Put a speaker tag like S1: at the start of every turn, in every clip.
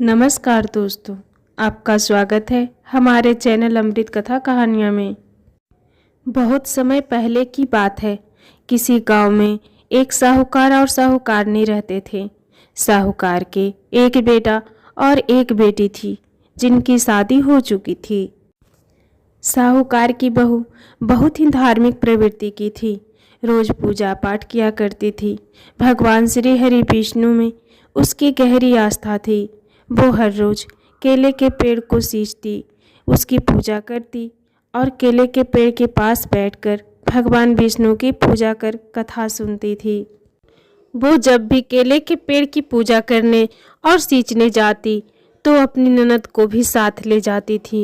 S1: नमस्कार दोस्तों, आपका स्वागत है हमारे चैनल अमृत कथा कहानियाँ में। बहुत समय पहले की बात है। किसी गांव में एक साहूकार और साहूकारनी रहते थे। साहूकार के एक बेटा और एक बेटी थी जिनकी शादी हो चुकी थी। साहूकार की बहू बहुत ही धार्मिक प्रवृत्ति की थी। रोज पूजा पाठ किया करती थी। भगवान श्री हरि विष्णु में उसकी गहरी आस्था थी। वो हर रोज केले के पेड़ को सींचती, उसकी पूजा करती और केले के पेड़ के पास बैठकर भगवान विष्णु की पूजा कर कथा सुनती थी। वो जब भी केले के पेड़ की पूजा करने और सींचने जाती तो अपनी ननद को भी साथ ले जाती थी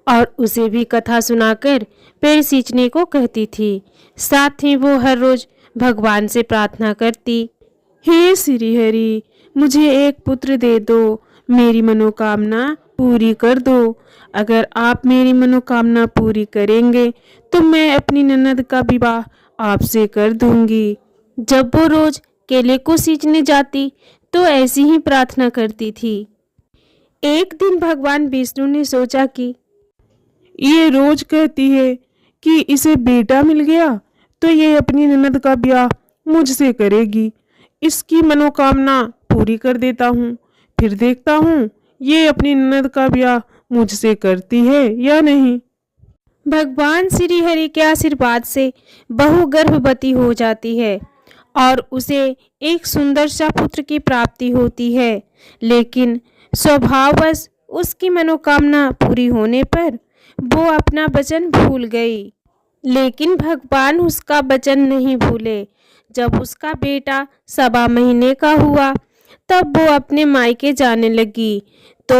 S1: और उसे भी कथा सुनाकर पेड़ सींचने को कहती थी। साथ ही वो हर रोज भगवान से प्रार्थना करती, हे श्री हरि, मुझे एक पुत्र दे दो, मेरी मनोकामना पूरी कर दो। अगर आप मेरी मनोकामना पूरी करेंगे तो मैं अपनी ननद का विवाह आपसे कर दूंगी। जब वो रोज केले को सींचने जाती तो ऐसी ही प्रार्थना करती थी। एक दिन भगवान विष्णु ने सोचा कि
S2: ये रोज कहती है कि इसे बेटा मिल गया तो ये अपनी ननद का ब्याह मुझसे करेगी। इसकी मनोकामना पूरी कर देता हूँ, फिर देखता हूँ ये अपनी ननद का ब्याह मुझसे करती है या नहीं।
S1: भगवान श्री हरि के आशीर्वाद से बहू गर्भवती हो जाती है और उसे एक सुंदर सा पुत्र की प्राप्ति होती है। लेकिन स्वभाववश उसकी मनोकामना पूरी होने पर वो अपना वचन भूल गई। लेकिन भगवान उसका वचन नहीं भूले। जब उसका बेटा 1.25 महीने का हुआ तब वो अपने मायके जाने लगी तो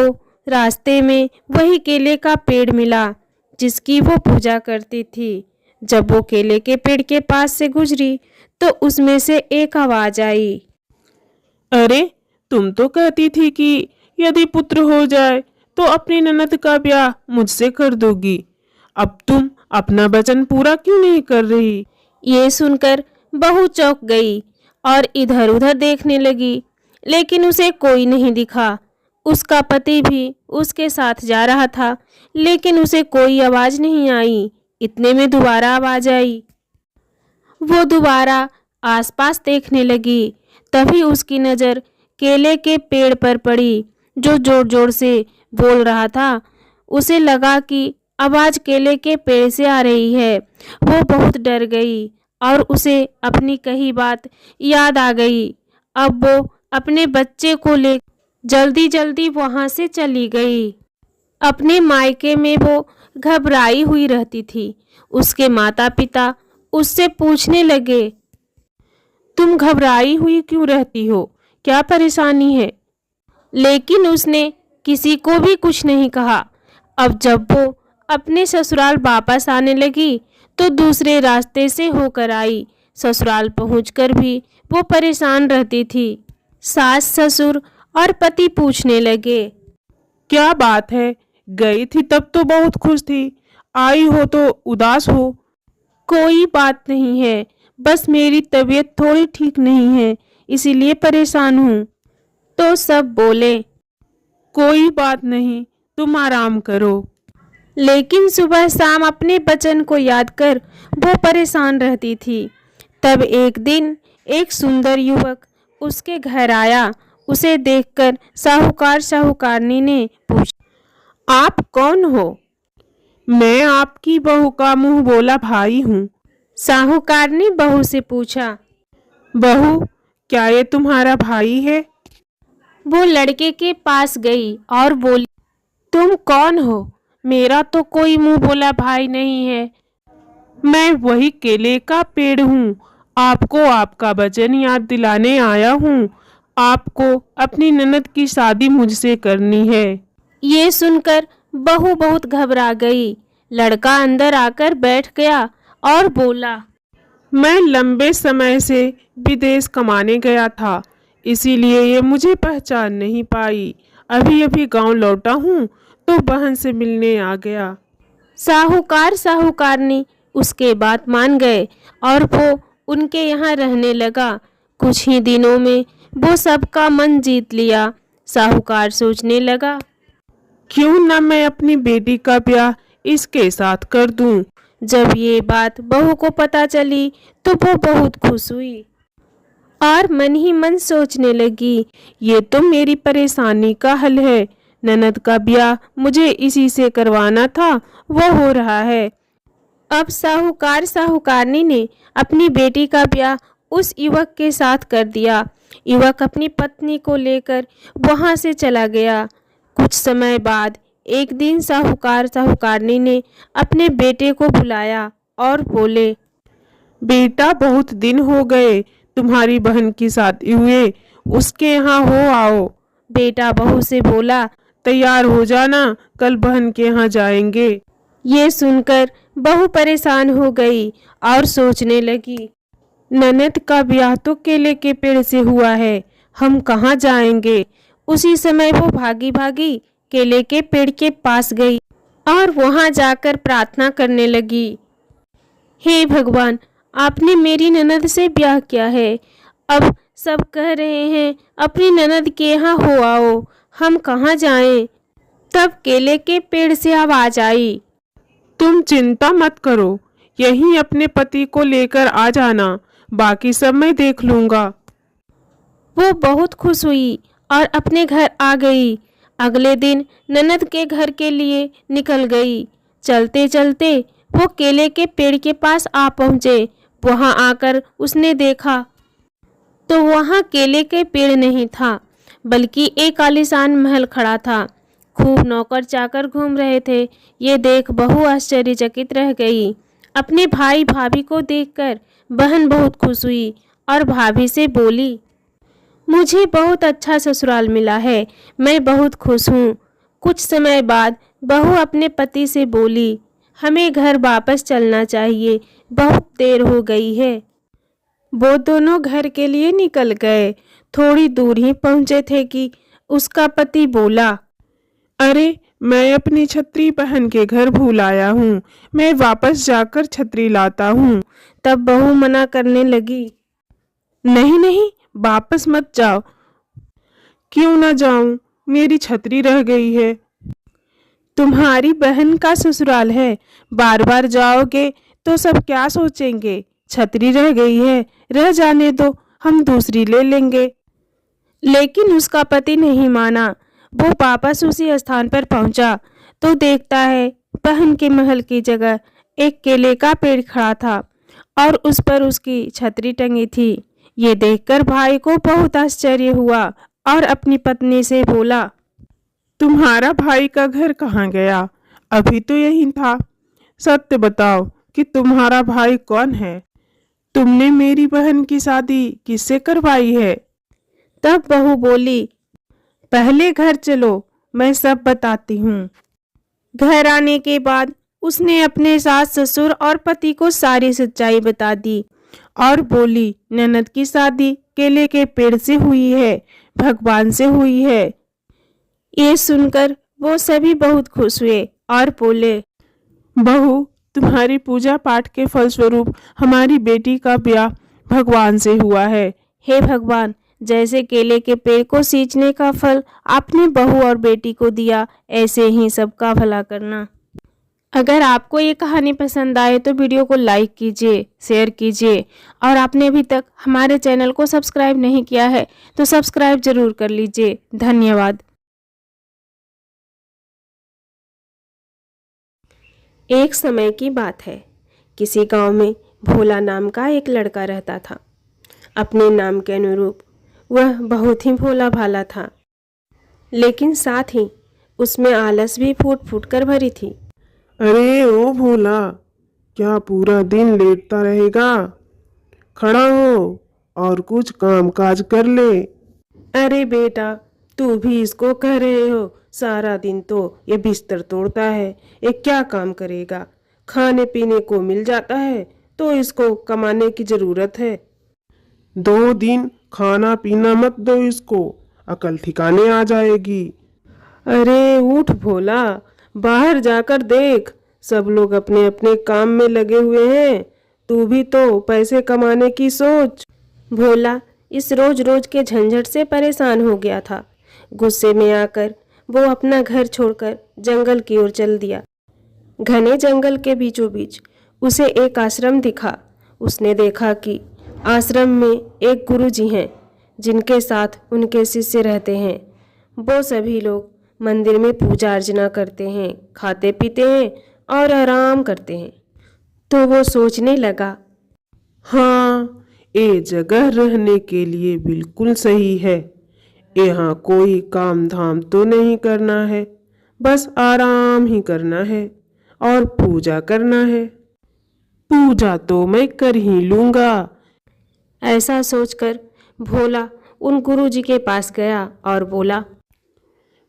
S1: रास्ते में वही केले का पेड़ मिला जिसकी वो पूजा करती थी। जब वो केले के पेड़ के पास से गुजरी तो उसमें से एक आवाज आई,
S2: अरे, तुम तो कहती थी कि यदि पुत्र हो जाए तो अपनी ननद का ब्याह मुझसे कर दोगी। अब तुम अपना वचन पूरा क्यों नहीं कर रही?
S1: ये सुनकर बहू चौंक गई और इधर उधर देखने लगी, लेकिन उसे कोई नहीं दिखा। उसका पति भी उसके साथ जा रहा था, लेकिन उसे कोई आवाज नहीं आई। इतने में दोबारा आवाज आई। वो दोबारा आसपास देखने लगी। तभी उसकी नज़र केले के पेड़ पर पड़ी जो जोर जोर से बोल रहा था। उसे लगा कि आवाज केले के पेड़ से आ रही है। वो बहुत डर गई और उसे अपनी कही बात याद आ गई। अब वो अपने बच्चे को ले जल्दी जल्दी वहां से चली गई। अपने मायके में वो घबराई हुई रहती थी। उसके माता पिता उससे पूछने लगे, तुम घबराई हुई क्यों रहती हो? क्या परेशानी है? लेकिन उसने किसी को भी कुछ नहीं कहा। अब जब वो अपने ससुराल वापस आने लगी तो दूसरे रास्ते से होकर आई। ससुराल पहुंचकर भी वो परेशान रहती थी। सास ससुर और पति पूछने लगे,
S2: क्या बात है, गई थी तब तो बहुत खुश थी, आई हो तो उदास हो।
S1: कोई बात नहीं है, बस मेरी तबीयत थोड़ी ठीक नहीं है, इसीलिए परेशान हूँ। तो सब बोले,
S2: कोई बात नहीं, तुम आराम करो।
S1: लेकिन सुबह शाम अपने वचन को याद कर वो परेशान रहती थी। तब एक दिन एक सुंदर युवक उसके घर आया। उसे देखकर साहूकार साहूकारनी ने पूछा, आप कौन हो?
S2: मैं आपकी बहू का मुंह बोला भाई हूँ।
S1: साहूकार ने बहू से पूछा,
S2: बहू, क्या ये तुम्हारा भाई है?
S1: वो लड़के के पास गई और बोली, तुम कौन हो? मेरा तो कोई मुंह बोला भाई नहीं है।
S2: मैं वही केले का पेड़ हूँ। आपको आपका वचन याद दिलाने आया हूँ। आपको अपनी ननद की शादी मुझसे करनी है।
S1: ये सुनकर बहू बहुत घबरा गई। लड़का अंदर आकर बैठ गया और बोला,
S2: मैं लंबे समय से विदेश कमाने गया था, इसीलिए ये मुझे पहचान नहीं पाई। अभी अभी गांव लौटा हूँ तो बहन से मिलने आ गया।
S1: साहूकार साहूकारनी उसके बात मान गए और वो उनके यहाँ रहने लगा। कुछ ही दिनों में वो सबका मन जीत लिया। साहूकार सोचने लगा,
S2: क्यों ना मैं अपनी बेटी का ब्याह इसके साथ कर दूं।
S1: जब ये बात बहू को पता चली तो वो बहुत खुश हुई और मन ही मन सोचने लगी,
S2: ये तो मेरी परेशानी का हल है। ननद का ब्याह मुझे इसी से करवाना था, वो हो रहा है।
S1: अब साहूकारनी ने अपनी बेटी का ब्याह उस युवक के साथ कर दिया। युवक अपनी पत्नी को लेकर वहां से चला गया। कुछ समय बाद एक दिन साहूकारनी ने अपने बेटे को बुलाया और बोले,
S2: बेटा, बहुत दिन हो गए तुम्हारी बहन की शादी हुए, उसके यहाँ हो आओ।
S1: बेटा बहू से बोला,
S2: तैयार हो जाना, कल बहन के यहाँ जाएंगे।
S1: ये सुनकर बहू परेशान हो गई और सोचने लगी,
S2: ननद का ब्याह तो केले के पेड़ से हुआ है, हम कहाँ जाएंगे।
S1: उसी समय वो भागी भागी केले के पेड़ के पास गई और वहां जाकर प्रार्थना करने लगी, हे भगवान, आपने मेरी ननद से ब्याह किया है। अब सब कह रहे हैं अपनी ननद के यहाँ हो आओ, हम कहाँ जाएं। तब केले के पेड़ से आवाज आई,
S2: तुम चिंता मत करो, यहीं अपने पति को लेकर आ जाना, बाकी सब मैं देख लूंगा।
S1: वो बहुत खुश हुई और अपने घर आ गई। अगले दिन ननद के घर के लिए निकल गई। चलते चलते वो केले के पेड़ के पास आ पहुंचे। वहां आकर उसने देखा तो वहां केले के पेड़ नहीं था, बल्कि एक आलीशान महल खड़ा था। खूब नौकर चाकर घूम रहे थे। ये देख बहू आश्चर्यचकित रह गई। अपने भाई भाभी को देखकर बहन बहुत खुश हुई और भाभी से बोली, मुझे बहुत अच्छा ससुराल मिला है, मैं बहुत खुश हूँ। कुछ समय बाद बहू अपने पति से बोली, हमें घर वापस चलना चाहिए, बहुत देर हो गई है।
S2: वो दोनों घर के लिए निकल गए। थोड़ी दूर ही पहुंचे थे कि उसका पति बोला, अरे, मैं अपनी छतरी बहन के घर भूल आया हूँ, मैं वापस जाकर छतरी लाता हूँ।
S1: तब बहू मना करने लगी,
S2: नहीं नहीं, वापस मत जाओ। क्यों ना जाऊं, मेरी छतरी रह गई है। तुम्हारी बहन का ससुराल है, बार बार जाओगे तो सब क्या सोचेंगे। छतरी रह गई है, रह जाने दो, हम दूसरी ले लेंगे।
S1: लेकिन उसका पति नहीं माना। वो वापस उसी स्थान पर पहुंचा तो देखता है बहन के महल की जगह एक केले का पेड़ खड़ा था और उस पर उसकी छतरी टंगी थी। ये देखकर भाई को बहुत आश्चर्य हुआ और अपनी पत्नी से बोला,
S2: तुम्हारा भाई का घर कहाँ गया? अभी तो यही था। सत्य बताओ कि तुम्हारा भाई कौन है? तुमने मेरी बहन की शादी किससे करवाई है?
S1: तब बहू बोली,
S2: पहले घर चलो, मैं सब बताती हूँ।
S1: घर आने के बाद उसने अपने सास ससुर और पति को सारी सच्चाई बता दी
S2: और बोली, ननद की शादी केले के पेड़ से हुई है, भगवान से हुई है।
S1: ये सुनकर वो सभी बहुत खुश हुए और बोले,
S2: बहू, तुम्हारी पूजा पाठ के फलस्वरूप हमारी बेटी का ब्याह भगवान से हुआ है।
S1: हे भगवान, जैसे केले के पेड़ को सींचने का फल आपने बहू और बेटी को दिया, ऐसे ही सबका भला करना। अगर आपको ये कहानी पसंद आए तो वीडियो को लाइक कीजिए, शेयर कीजिए और आपने अभी तक हमारे चैनल को सब्सक्राइब नहीं किया है तो सब्सक्राइब जरूर कर लीजिए। धन्यवाद। एक समय की बात है। किसी गांव में भोला नाम का एक लड़का रहता था। अपने नाम के अनुरूप वह बहुत ही भोला भाला था, लेकिन साथ ही उसमें आलस भी फूट फूट कर भरी थी।
S2: अरे ओ भोला, क्या पूरा दिन लेटता रहेगा? खड़ा हो और कुछ काम काज कर ले।
S1: अरे बेटा, तू भी इसको कह रहे हो? सारा दिन तो ये बिस्तर तोड़ता है, ये क्या काम करेगा? खाने पीने को मिल जाता है तो इसको कमाने की जरूरत है।
S2: 2 दिन खाना पीना मत दो इसको, अकल ठिकाने आ जाएगी।
S1: अरे उठ भोला, बाहर जाकर देख, सब लोग अपने अपने काम में लगे हुए हैं, तू भी तो पैसे कमाने की सोच। भोला इस रोज रोज के झंझट से परेशान हो गया था। गुस्से में आकर वो अपना घर छोड़कर जंगल की ओर चल दिया। घने जंगल के बीचों बीच उसे एक आश्रम दिखा। उसने देखा कि आश्रम में एक गुरुजी हैं जिनके साथ उनके शिष्य रहते हैं। वो सभी लोग मंदिर में पूजा अर्चना करते हैं, खाते पीते हैं और आराम करते हैं। तो वो सोचने लगा,
S2: हाँ, ये जगह रहने के लिए बिल्कुल सही है। यहाँ कोई काम धाम तो नहीं करना है, बस आराम ही करना है और पूजा करना है। पूजा तो मैं कर ही लूँगा।
S1: ऐसा सोचकर भोला उन गुरुजी के पास गया और बोला,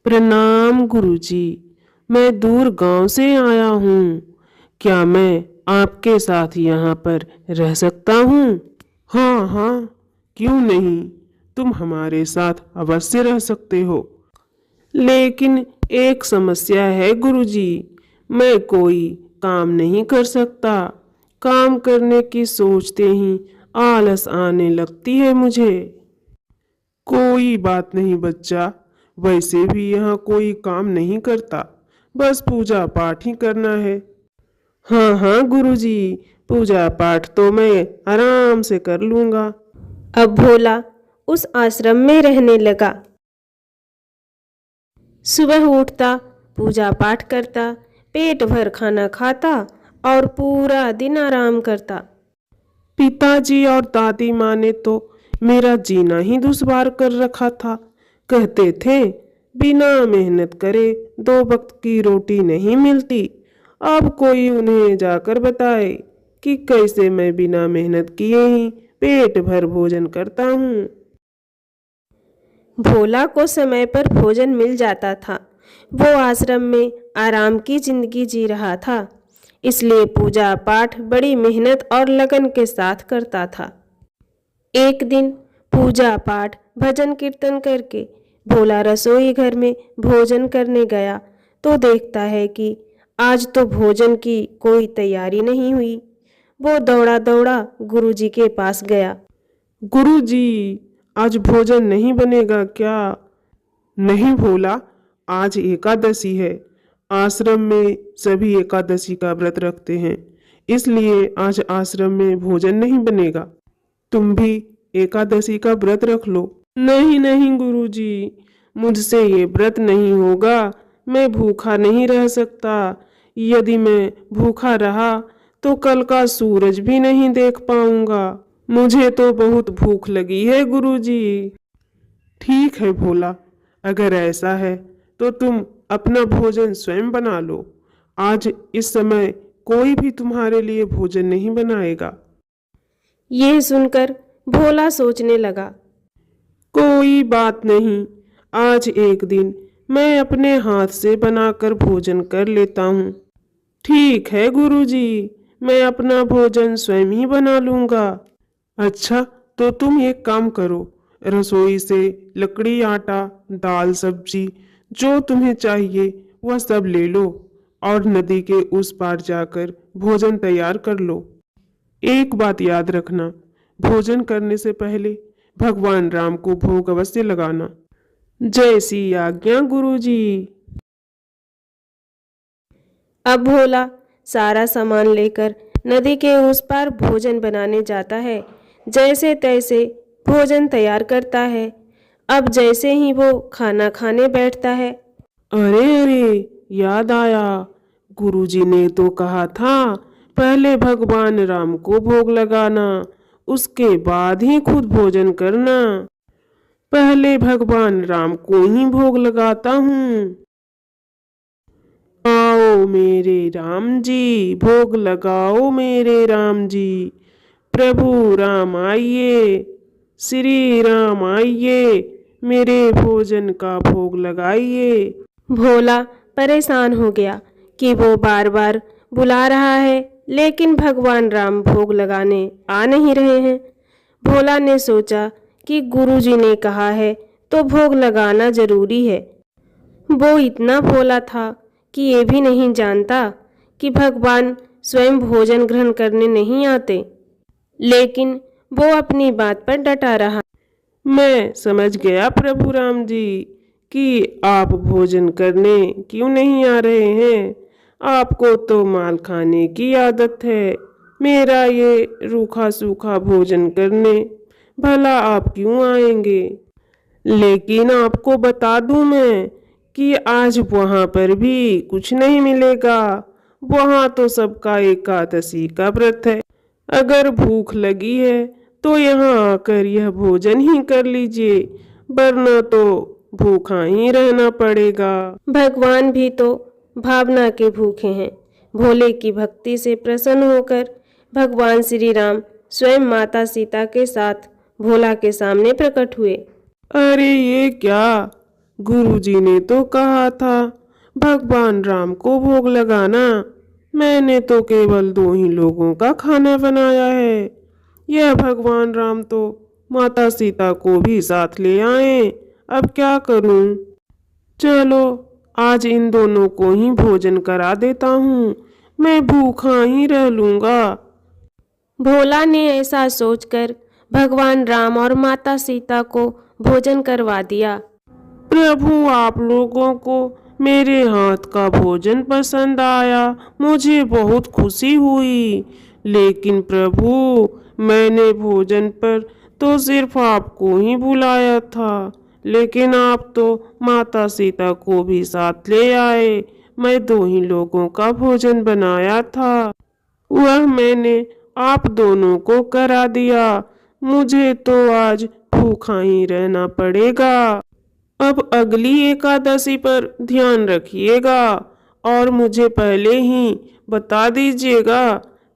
S2: प्रणाम गुरुजी, मैं दूर गांव से आया हूँ। क्या मैं आपके साथ यहाँ पर रह सकता हूँ? हाँ हाँ, क्यों नहीं, तुम हमारे साथ अवश्य रह सकते हो। लेकिन एक समस्या है गुरुजी, मैं कोई काम नहीं कर सकता। काम करने की सोचते ही आलस आने लगती है मुझे। कोई बात नहीं बच्चा, वैसे भी यहाँ कोई काम नहीं करता, बस पूजा पाठ ही करना है। हाँ हाँ गुरुजी, पूजा पाठ तो मैं आराम से कर लूँगा।
S1: अब भोला उस आश्रम में रहने लगा। सुबह उठता, पूजा पाठ करता, पेट भर खाना खाता और पूरा दिन आराम करता।
S2: पिताजी और दादी माँ ने तो मेरा जीना ही दुश्वार कर रखा था। कहते थे बिना मेहनत करे 2 वक्त की रोटी नहीं मिलती। अब कोई उन्हें जाकर बताए कि कैसे मैं बिना मेहनत किए ही पेट भर भोजन करता हूँ।
S1: भोला को समय पर भोजन मिल जाता था। वो आश्रम में आराम की जिंदगी जी रहा था, इसलिए पूजा पाठ बड़ी मेहनत और लगन के साथ करता था। एक दिन पूजा पाठ भजन कीर्तन करके भोला रसोई घर में भोजन करने गया तो देखता है कि आज तो भोजन की कोई तैयारी नहीं हुई। वो दौड़ा दौड़ा गुरुजी के पास गया।
S2: गुरुजी, आज भोजन नहीं बनेगा क्या? नहीं भोला, आज एकादशी है। आश्रम में सभी एकादशी का व्रत रखते हैं, इसलिए आज आश्रम में भोजन नहीं बनेगा। तुम भी एकादशी का व्रत रख लो। नहीं नहीं गुरुजी, मुझसे ये व्रत नहीं होगा। मैं भूखा नहीं रह सकता। यदि मैं भूखा रहा तो कल का सूरज भी नहीं देख पाऊंगा। मुझे तो बहुत भूख लगी है गुरुजी। ठीक है भोला, अगर ऐसा है तो तुम अपना भोजन स्वयं बना लो। आज इस समय कोई भी तुम्हारे लिए भोजन नहीं बनाएगा।
S1: यह सुनकर भोला सोचने लगा,
S2: कोई बात नहीं, आज एक दिन मैं अपने हाथ से बनाकर भोजन कर लेता हूँ। ठीक है गुरुजी, मैं अपना भोजन स्वयं ही बना लूँगा। अच्छा, तो तुम एक काम करो, रसोई से लकड़ी, आटा, दाल, सब्जी जो तुम्हें चाहिए वह सब ले लो और नदी के उस पार जाकर भोजन तैयार कर लो। एक बात याद रखना, भोजन करने से पहले भगवान राम को भोग अवश्य लगाना। जैसी आज्ञा गुरुजी।
S1: अब भोला सारा सामान लेकर नदी के उस पार भोजन बनाने जाता है। जैसे तैसे भोजन तैयार करता है। अब जैसे ही वो खाना खाने बैठता है,
S2: अरे अरे, याद आया, गुरुजी ने तो कहा था पहले भगवान राम को भोग लगाना, उसके बाद ही खुद भोजन करना। पहले भगवान राम को ही भोग लगाता हूँ। आओ मेरे राम जी, भोग लगाओ मेरे राम जी। प्रभु राम आइए, श्री राम आइए, मेरे भोजन का भोग लगाइए।
S1: भोला परेशान हो गया कि वो बार बार बुला रहा है लेकिन भगवान राम भोग लगाने आ नहीं रहे हैं। भोला ने सोचा कि गुरुजी ने कहा है तो भोग लगाना जरूरी है। वो इतना भोला था कि ये भी नहीं जानता कि भगवान स्वयं भोजन ग्रहण करने नहीं आते, लेकिन वो अपनी बात पर डटा रहा।
S2: मैं समझ गया प्रभु राम जी कि आप भोजन करने क्यों नहीं आ रहे हैं। आपको तो माल खाने की आदत है, मेरा ये रूखा सूखा भोजन करने भला आप क्यों आएंगे। लेकिन आपको बता दूं मैं कि आज वहां पर भी कुछ नहीं मिलेगा। वहां तो सबका एकादशी का व्रत है। अगर भूख लगी है तो यहाँ आकर यह भोजन ही कर लीजिए, वरना तो भूखा ही रहना पड़ेगा।
S1: भगवान भी तो भावना के भूखे हैं। भोले की भक्ति से प्रसन्न होकर भगवान श्री राम स्वयं माता सीता के साथ भोला के सामने प्रकट हुए।
S2: अरे ये क्या, गुरुजी ने तो कहा था भगवान राम को भोग लगाना। मैंने तो केवल 2 ही लोगों का खाना बनाया है। यह भगवान राम तो माता सीता को भी साथ ले आए। अब क्या करूं? चलो आज इन दोनों को ही भोजन करा देता हूँ, मैं भूखा ही रह लूंगा।
S1: भोला ने ऐसा सोचकर भगवान राम और माता सीता को भोजन करवा दिया।
S2: प्रभु आप लोगों को मेरे हाथ का भोजन पसंद आया, मुझे बहुत खुशी हुई। लेकिन प्रभु मैंने भोजन पर तो सिर्फ आपको ही बुलाया था, लेकिन आप तो माता सीता को भी साथ ले आए। मैं 2 ही लोगों का भोजन बनाया था, वह मैंने आप दोनों को करा दिया। मुझे तो आज भूखा ही रहना पड़ेगा। अब अगली एकादशी पर ध्यान रखिएगा और मुझे पहले ही बता दीजिएगा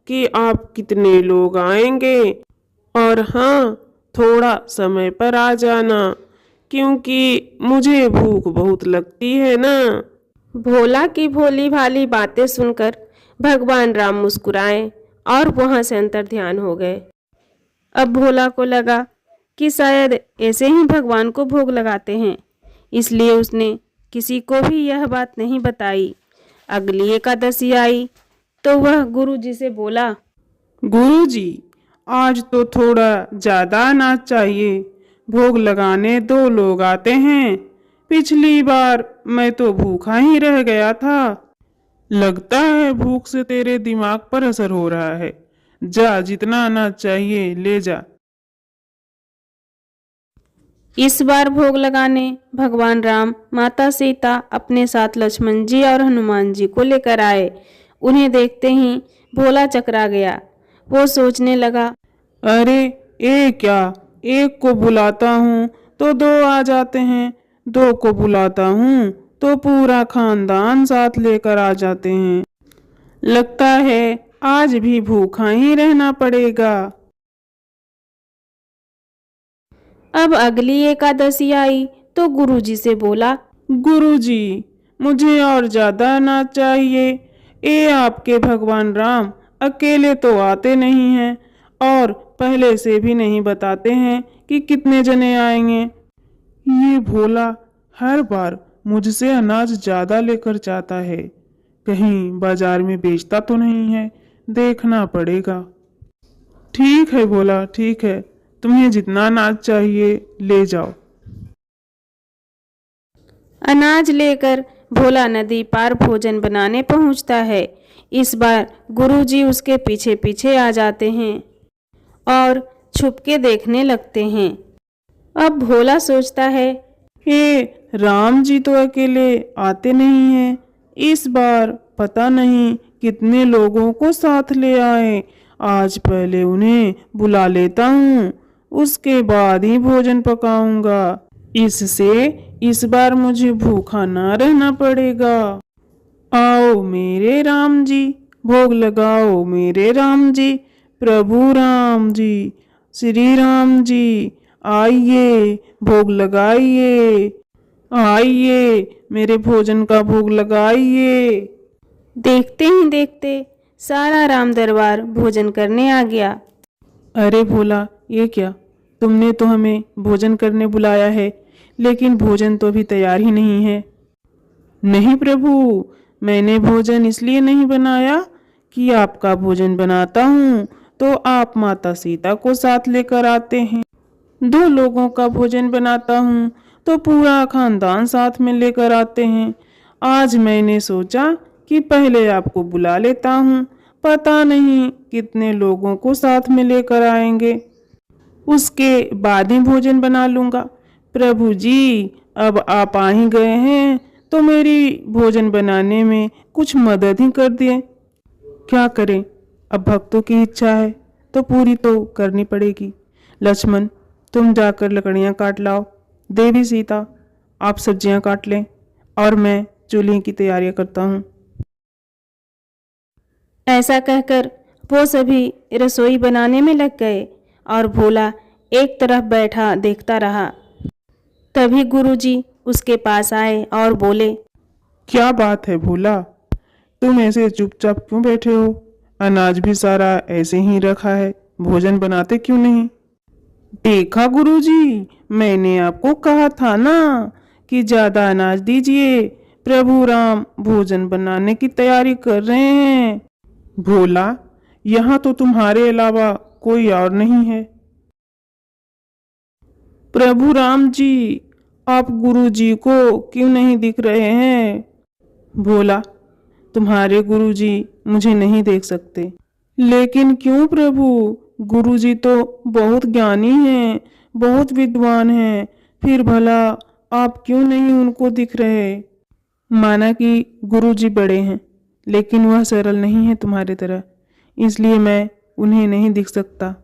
S2: कि आप कितने लोग आएंगे। और हाँ, थोड़ा समय पर आ जाना, क्योंकि मुझे भूख बहुत लगती है ना।
S1: भोला की भोली भाली बातें सुनकर भगवान राम मुस्कुराए और वहां से अंतर्ध्यान हो गए। अब भोला को लगा कि शायद ऐसे ही भगवान को भोग लगाते हैं, इसलिए उसने किसी को भी यह बात नहीं बताई। अगली एकादशी आई तो वह गुरुजी से बोला,
S2: गुरुजी आज तो थोड़ा ज्यादा अनाज चाहिए, भोग लगाने 2 लोग आते हैं। पिछली बार मैं तो भूखा ही रह गया था। लगता है भूख से तेरे दिमाग पर असर हो रहा है। जा जितना अनाज चाहिए ले जा।
S1: इस बार भोग लगाने भगवान राम, माता सीता अपने साथ लक्ष्मण जी और हनुमान जी को लेकर आए। उन्हें देखते ही भोला चकरा गया। वो सोचने लगा,
S2: अरे ये क्या, एक को बुलाता हूँ तो 2 आ जाते हैं, 2 को बुलाता हूँ तो पूरा खानदान साथ लेकर आ जाते हैं। लगता है आज भी भूखा ही रहना पड़ेगा।
S1: अब अगली एकादशी आई तो गुरुजी से बोला,
S2: गुरुजी मुझे और ज्यादा अनाज चाहिए। ये आपके भगवान राम अकेले तो आते नहीं हैं और पहले से भी नहीं बताते हैं कि कितने जने आएंगे। ये भोला हर बार मुझसे अनाज ज्यादा लेकर जाता है, कहीं बाजार में बेचता तो नहीं है, देखना पड़ेगा। ठीक है भोला, ठीक है, तुम्हें जितना अनाज चाहिए ले जाओ।
S1: अनाज लेकर भोला नदी पार भोजन बनाने पहुंचता है। इस बार गुरुजी उसके पीछे पीछे आ जाते हैं और छुपके देखने लगते हैं। अब भोला सोचता है,
S2: हे राम जी तो अकेले आते नहीं हैं, इस बार पता नहीं कितने लोगों को साथ ले आए। आज पहले उन्हें बुला लेता हूँ, उसके बाद ही भोजन पकाऊंगा। इससे इस बार मुझे भूखा ना रहना पड़ेगा। आओ मेरे राम जी, भोग लगाओ मेरे राम जी, प्रभु राम जी, श्री राम जी, आइए भोग लगाइए, आइए मेरे भोजन का भोग लगाइए।
S1: देखते ही देखते सारा राम दरबार भोजन करने आ गया।
S2: अरे भोला, ये क्या, तुमने तो हमें भोजन करने बुलाया है, लेकिन भोजन तो अभी तैयार ही नहीं है। नहीं प्रभु, मैंने भोजन इसलिए नहीं बनाया कि आपका भोजन बनाता हूँ तो आप माता सीता को साथ लेकर आते हैं। 2 लोगों का भोजन बनाता हूँ तो पूरा खानदान साथ में लेकर आते हैं। आज मैंने सोचा कि पहले आपको बुला लेता हूँ, पता नहीं कितने लोगों को साथ में लेकर आएंगे, उसके बाद ही भोजन बना लूँगा। प्रभु जी, अब आप आ ही गए हैं तो मेरी भोजन बनाने में कुछ मदद ही कर दिए। क्या करें, अब भक्तों की इच्छा है तो पूरी तो करनी पड़ेगी। लक्ष्मण, तुम जाकर लकड़ियाँ काट लाओ। देवी सीता, आप सब्जियाँ काट लें और मैं चूल्हे की तैयारियाँ करता हूँ।
S1: ऐसा कहकर वो सभी रसोई बनाने में लग गए और भोला एक तरफ बैठा देखता रहा। तभी गुरुजी उसके पास आए और बोले,
S2: क्या बात है भोला, तुम ऐसे चुपचाप क्यों बैठे हो? अनाज भी सारा ऐसे ही रखा है, भोजन बनाते क्यों नहीं? देखा गुरुजी, मैंने आपको कहा था ना कि ज्यादा अनाज दीजिए, प्रभु राम भोजन बनाने की तैयारी कर रहे हैं। भोला, यहाँ तो तुम्हारे अलावा कोई और नहीं है। प्रभु राम जी, आप गुरुजी को क्यों नहीं दिख रहे हैं? भोला, तुम्हारे गुरुजी मुझे नहीं देख सकते। लेकिन क्यों प्रभु, गुरुजी तो बहुत ज्ञानी हैं, बहुत विद्वान हैं, फिर भला आप क्यों नहीं उनको दिख रहे? माना कि गुरुजी बड़े हैं, लेकिन वह सरल नहीं है तुम्हारे तरह, इसलिए मैं उन्हें नहीं दिख सकता।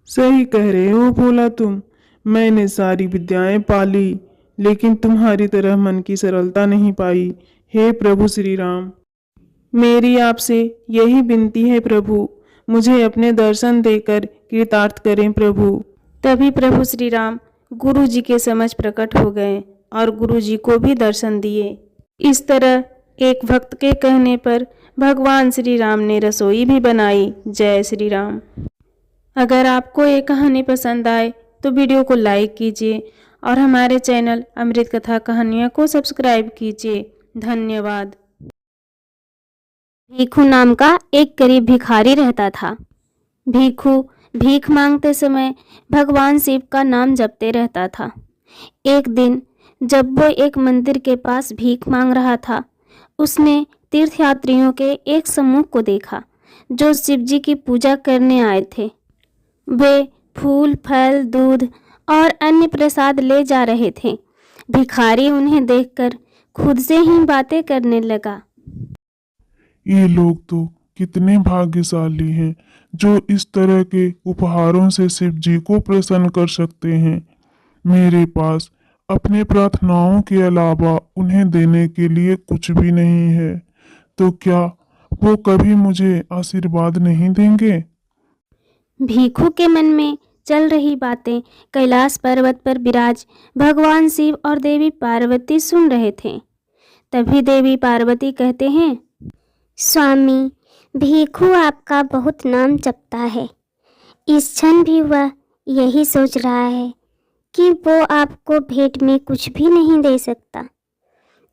S2: सही कह रहे हो भोला तुम, मैंने सारी विद्याएं पाली, लेकिन तुम्हारी तरह मन की सरलता नहीं पाई। हे प्रभु श्री राम, मेरी आपसे यही विनती है प्रभु, मुझे अपने दर्शन देकर कृतार्थ करें प्रभु।
S1: तभी प्रभु श्री राम गुरु जी के समझ प्रकट हो गए और गुरु जी को भी दर्शन दिए। इस तरह एक भक्त के कहने पर भगवान श्री राम ने रसोई भी बनाई। जय श्री राम। अगर आपको ये कहानी पसंद आए तो वीडियो को लाइक कीजिए और हमारे चैनल अमृत कथा कहानियाँ को सब्सक्राइब कीजिए। धन्यवाद।
S3: भीखू नाम का एक गरीब भिखारी रहता था। भीखू भीख मांगते समय भगवान शिव का नाम जपते रहता था। एक दिन जब वो एक मंदिर के पास भीख मांग रहा था, उसने तीर्थयात्रियों के एक समूह को देखा जो शिव जी की पूजा करने आए थे। वे फूल, फल, दूध और अन्य प्रसाद ले जा रहे थे। भिखारी उन्हें देखकर खुद से ही बातें करने लगा।
S4: ये लोग तो कितने भाग्यशाली हैं जो इस तरह के उपहारों से शिव जी को प्रसन्न कर सकते हैं। मेरे पास अपने प्रार्थनाओं के अलावा उन्हें देने के लिए कुछ भी नहीं है, तो क्या वो कभी मुझे आशीर्वाद नहीं देंगे?
S3: भीखू के मन में चल रही बातें कैलाश पर्वत पर विराज भगवान शिव और देवी पार्वती सुन रहे थे। तभी देवी पार्वती कहते हैं,
S5: स्वामी, भीखू आपका बहुत नाम जपता है। इस क्षण भी वह यही सोच रहा है कि वो आपको भेंट में कुछ भी नहीं दे सकता,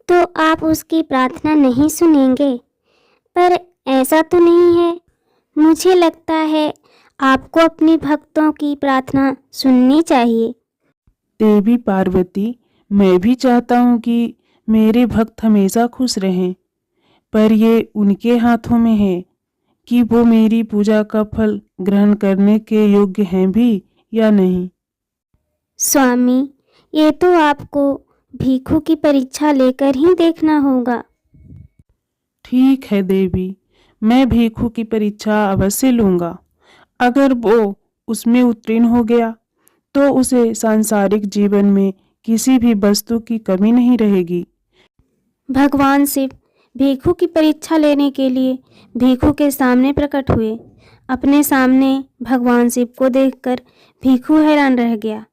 S5: तो आप उसकी प्रार्थना नहीं सुनेंगे। पर ऐसा तो नहीं है। मुझे लगता है आपको अपने भक्तों की प्रार्थना सुननी चाहिए।
S2: देवी पार्वती, मैं भी चाहता हूँ कि मेरे भक्त हमेशा खुश रहें, पर ये उनके हाथों में है कि वो मेरी पूजा का फल ग्रहण करने के योग्य हैं भी या नहीं।
S5: स्वामी, ये तो आपको भीखू की परीक्षा लेकर ही देखना होगा।
S2: ठीक है देवी, मैं भीखू की परीक्षा अवश्य लूँगा। अगर वो उसमें उत्तीर्ण हो गया तो उसे सांसारिक जीवन में किसी भी वस्तु की कमी नहीं रहेगी।
S3: भगवान शिव भीखू की परीक्षा लेने के लिए भीखू के सामने प्रकट हुए। अपने सामने भगवान शिव को देखकर भीखू हैरान रह गया।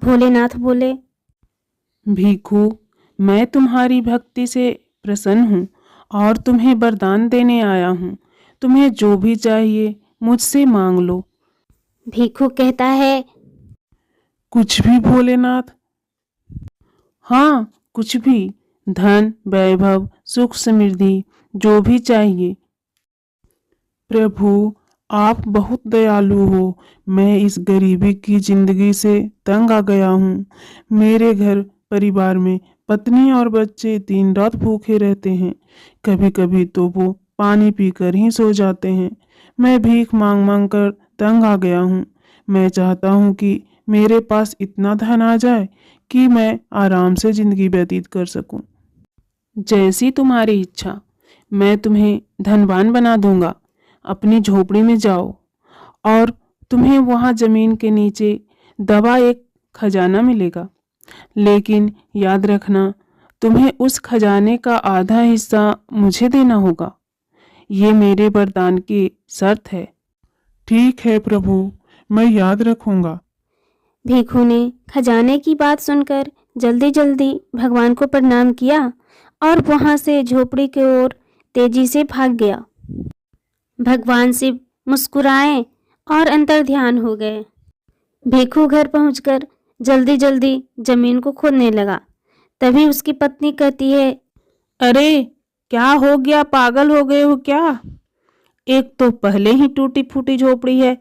S3: भोलेनाथ बोले,
S2: भीखू, मैं तुम्हारी भक्ति से प्रसन्न हूँ और तुम्हें वरदान देने आया हूँ। तुम्हें जो भी चाहिए मुझसे मांग लो।
S3: भीखू कहता है,
S2: कुछ भी भोलेनाथ? हाँ, कुछ भी, धन, वैभव, सुख, समृद्धि, जो भी चाहिए। प्रभु, आप बहुत दयालु हो। मैं इस गरीबी की जिंदगी से तंग आ गया हूँ। मेरे घर परिवार में पत्नी और बच्चे दिन रात भूखे रहते हैं। कभी कभी तो वो पानी पीकर ही सो जाते हैं। मैं भीख मांग मांग कर तंग आ गया हूँ। मैं चाहता हूँ कि मेरे पास इतना धन आ जाए कि मैं आराम से जिंदगी व्यतीत कर सकूं। जैसी तुम्हारी इच्छा, मैं तुम्हें धनवान बना दूंगा। अपनी झोपड़ी में जाओ और तुम्हें वहां जमीन के नीचे दबा एक खजाना मिलेगा। लेकिन याद रखना, तुम्हें उस खजाने का आधा हिस्सा मुझे देना होगा। ये मेरे वरदान की शर्त है।
S4: ठीक है प्रभु, मैं याद रखूंगा।
S3: भिखू ने खजाने की बात सुनकर जल्दी जल्दी भगवान को प्रणाम किया और वहां से झोपड़ी की ओर तेजी से भाग गया। भगवान शिव मुस्कुराए और अंतर ध्यान हो गए। भिखू घर पहुंचकर जल्दी जल्दी जमीन को खोदने लगा। तभी उसकी पत्नी कहती है,
S1: अरे क्या हो गया, पागल हो गए हो क्या? एक तो पहले ही टूटी फूटी झोपड़ी है,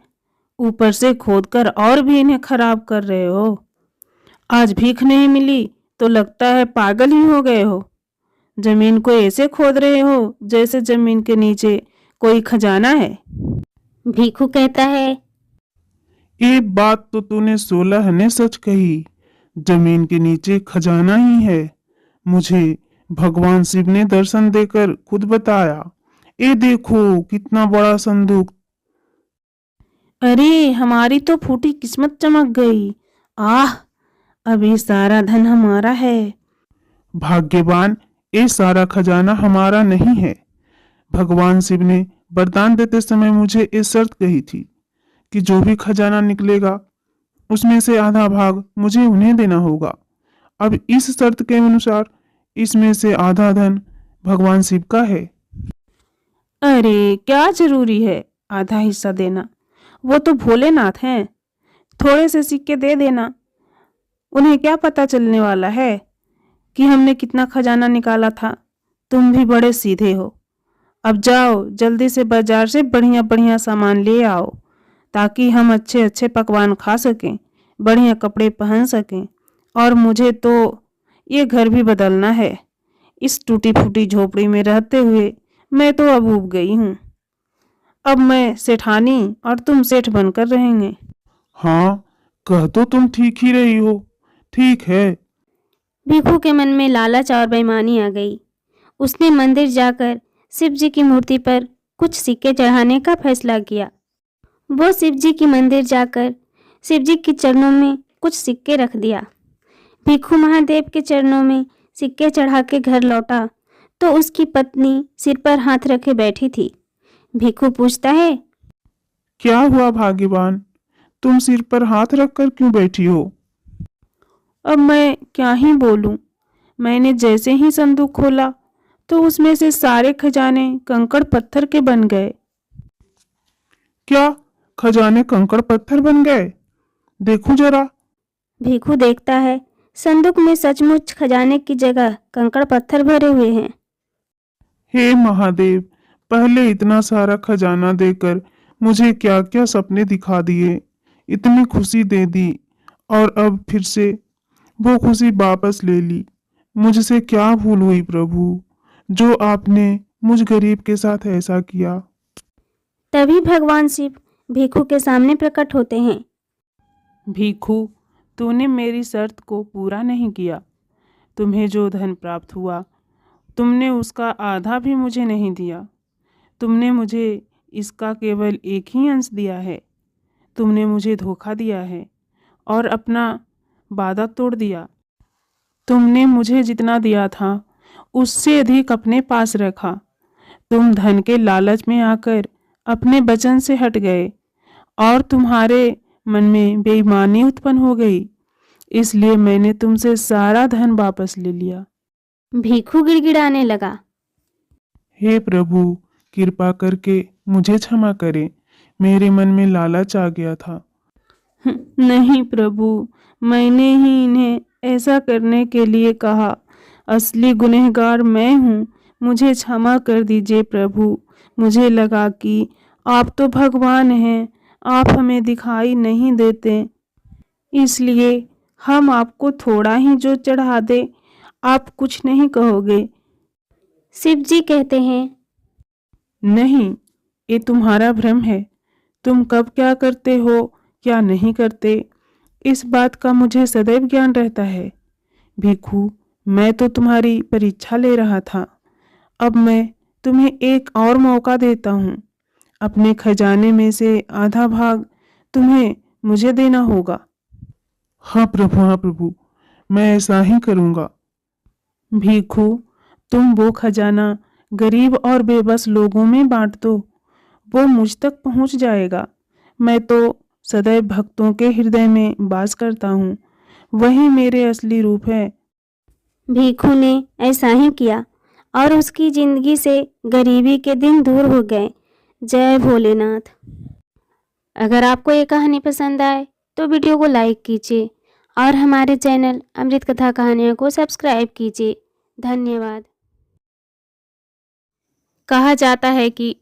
S1: ऊपर से खोदकर और भी इन्हें खराब कर रहे हो। आज भीख नहीं मिली तो लगता है पागल ही हो गए हो। जमीन को ऐसे खोद रहे हो जैसे जमीन के नीचे कोई खजाना है।
S3: भिखू कहता है,
S4: ये बात तो तूने 16 ने सच कही। जमीन के नीचे खजाना ही है। मुझे भगवान शिव ने दर्शन देकर खुद बताया। ये देखो कितना बड़ा संदूक।
S1: अरे हमारी तो फूटी किस्मत चमक गई। आह, अभी सारा धन हमारा है।
S4: भाग्यवान, ये सारा खजाना हमारा नहीं है। भगवान शिव ने वरदान देते समय मुझे ये शर्त कही थी कि जो भी खजाना निकलेगा उसमें से आधा भाग मुझे उन्हें देना होगा। अब इस शर्त के अनुसार इसमें से आधा धन भगवान शिव का है।
S1: अरे क्या जरूरी है आधा हिस्सा देना? वो तो भोलेनाथ हैं। थोड़े से सिक्के दे देना। उन्हें क्या पता चलने वाला है कि हमने कितना खजाना निकाला था। तुम भी बड़े सीधे हो। अब जाओ जल्दी से बाजार से बढ़िया बढ़िया सामान ले आओ ताकि हम अच्छे अच्छे पकवान खा सकें, बढ़िया कपड़े पहन सकें। और मुझे तो ये घर भी बदलना है। इस टूटी फूटी झोपड़ी में रहते हुए मैं तो अब ऊब गई हूँ। अब मैं सेठानी और तुम सेठ बनकर रहेंगे।
S4: हाँ, कह तो तुम ठीक ही रही हो। ठीक है।
S3: भिखू के मन में लालच और बेईमानी आ गई। उसने मंदिर जाकर शिव जी की मूर्ति पर कुछ सिक्के चढ़ाने का फैसला किया। वो शिव जी की मंदिर जाकर शिव जी के चरणों में कुछ सिक्के रख दिया। भिखू महादेव के चरणों में सिक्के चढ़ा के घर लौटा तो उसकी पत्नी सिर पर हाथ रखे बैठी थी। भिखू पूछता है,
S4: क्या हुआ भाग्यवान, तुम सिर पर हाथ रखकर क्यों बैठी हो?
S1: अब मैं क्या ही बोलूं। मैंने जैसे ही संदूक खोला तो उसमें से सारे खजाने कंकड़ पत्थर के बन गए।
S4: क्या खजाने कंकड़ पत्थर बन गए? देखो जरा।
S3: भिखू देखता है संदूक में सचमुच खजाने की जगह कंकड़ पत्थर भरे हुए हैं।
S4: हे महादेव, पहले इतना सारा खजाना देकर मुझे क्या क्या सपने दिखा दिए, इतनी खुशी दे दी और अब फिर से वो खुशी वापस ले ली। मुझसे क्या भूल हुई प्रभु, जो आपने मुझ गरीब के साथ ऐसा किया।
S3: तभी भगवान शिव भिखू के सामने प्रकट होते हैं।
S1: भिखू, तूने मेरी शर्त को पूरा नहीं किया। तुम्हें जो धन प्राप्त हुआ तुमने उसका आधा भी मुझे नहीं दिया। तुमने मुझे इसका केवल एक ही अंश दिया है। तुमने मुझे धोखा दिया है और अपना वादा तोड़ दिया। तुमने मुझे जितना दिया था उससे अधिक अपने पास रखा। तुम धन के लालच में आकर अपने वचन से हट गए और तुम्हारे मन में बेईमानी उत्पन्न हो गई। इसलिए मैंने तुमसे सारा धन वापस ले लिया।
S3: भिखू गिड़गिड़ाने लगा।
S4: हे प्रभु, कृपा करके मुझे क्षमा करें। मेरे मन में लालच आ गया था।
S1: नहीं प्रभु, मैंने ही इन्हें ऐसा करने के लिए कहा। असली गुनहगार मैं हूँ। मुझे क्षमा कर दीजिए प्रभु। मुझे लगा कि आप तो भगवान हैं, आप हमें दिखाई नहीं देते, इसलिए हम आपको थोड़ा ही जो चढ़ा दे आप कुछ नहीं कहोगे।
S3: शिव जी कहते हैं,
S1: नहीं, ये तुम्हारा भ्रम है। तुम कब क्या करते हो, क्या नहीं करते, इस बात का मुझे सदैव ज्ञान रहता है। भिखू, मैं तो तुम्हारी परीक्षा ले रहा था। अब मैं तुम्हें एक और मौका देता हूँ। अपने खजाने में से आधा भाग तुम्हें मुझे देना होगा।
S4: हाँ प्रभु, मैं ऐसा ही करूँगा।
S1: भिखू, तुम वो खजाना गरीब और बेबस लोगों में बांट दो, वो मुझ तक पहुंच जाएगा। मैं तो सदैव भक्तों के हृदय में वास करता हूँ, वही मेरे असली रूप है।
S3: भिखू ने ऐसा ही किया और उसकी जिंदगी से गरीबी के दिन दूर हो गए। जय भोलेनाथ। अगर आपको ये कहानी पसंद आए तो वीडियो को लाइक कीजिए और हमारे चैनल अमृत कथा कहानियों को सब्सक्राइब कीजिए। धन्यवाद।
S1: कहा जाता है कि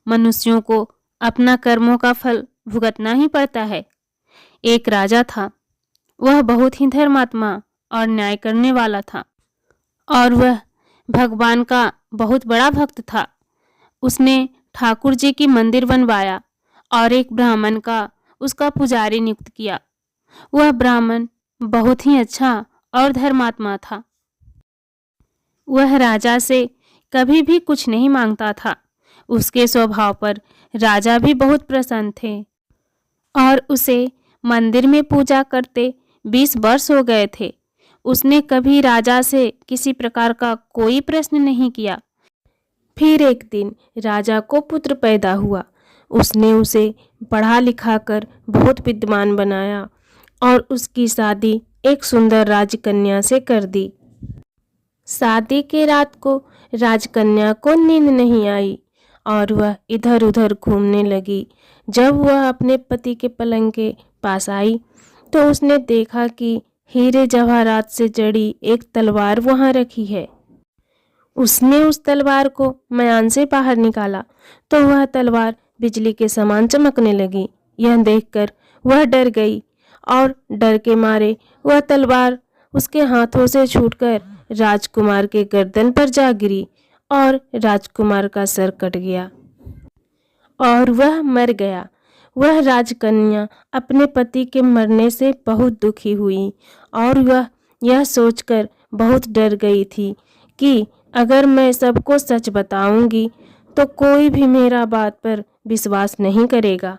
S1: मनुष्यों को अपना कर्मों का फल भुगतना ही पड़ता है। एक राजा था, वह बहुत ही धर्मात्मा और न्याय करने वाला था और वह भगवान का बहुत बड़ा भक्त था। उसने ठाकुर जी की मंदिर बनवाया और एक ब्राह्मण का उसका पुजारी नियुक्त किया। वह ब्राह्मण बहुत ही अच्छा और धर्मात्मा था। वह राजा से कभी भी कुछ नहीं मांगता था। उसके स्वभाव पर राजा भी बहुत प्रसन्न थे और उसे मंदिर में पूजा करते 20 वर्ष हो गए थे। उसने कभी राजा से किसी प्रकार का कोई प्रश्न नहीं किया। फिर एक दिन राजा को पुत्र पैदा हुआ। उसने उसे पढ़ा लिखा कर बहुत विद्वान बनाया और उसकी शादी एक सुंदर राजकन्या से कर दी। शादी के रात को राजकन्या को नींद नहीं आई और वह इधर उधर घूमने लगी। जब वह अपने पति के पलंग के पास आई तो उसने देखा कि हीरे जवाहरात से जड़ी एक तलवार वहां रखी है। उसने उस तलवार को मयान से बाहर निकाला तो वह तलवार बिजली के समान चमकने लगी। यह देखकर वह डर गई और डर के मारे वह तलवार उसके हाथों से छूटकर राजकुमार के गर्दन पर जा गिरी और राजकुमार का सर कट गया और वह मर गया। वह राजकन्या अपने पति के मरने से बहुत दुखी हुई और वह यह सोचकर बहुत डर गई थी कि अगर मैं सबको सच बताऊंगी तो कोई भी मेरा बात पर विश्वास नहीं करेगा।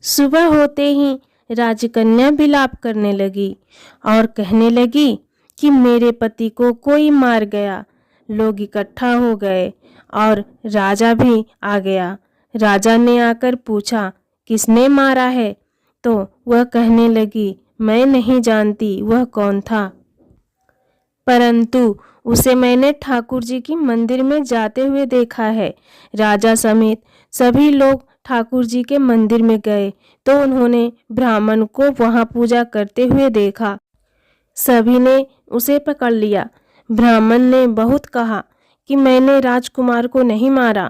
S1: सुबह होते ही राजकन्या विलाप करने लगी और कहने लगी कि मेरे पति को कोई मार गया। लोग इकट्ठा हो गए और राजा भी आ गया। राजा ने आकर पूछा, किसने मारा है? तो वह कहने लगी, मैं नहीं जानती वह कौन था, परंतु उसे मैंने ठाकुर जी की मंदिर में जाते हुए देखा है। राजा समेत सभी लोग ठाकुर जी के मंदिर में गए तो उन्होंने ब्राह्मण को वहां पूजा करते हुए देखा। सभी ने उसे पकड़ लिया। ब्राह्मण ने बहुत कहा कि मैंने राजकुमार को नहीं मारा,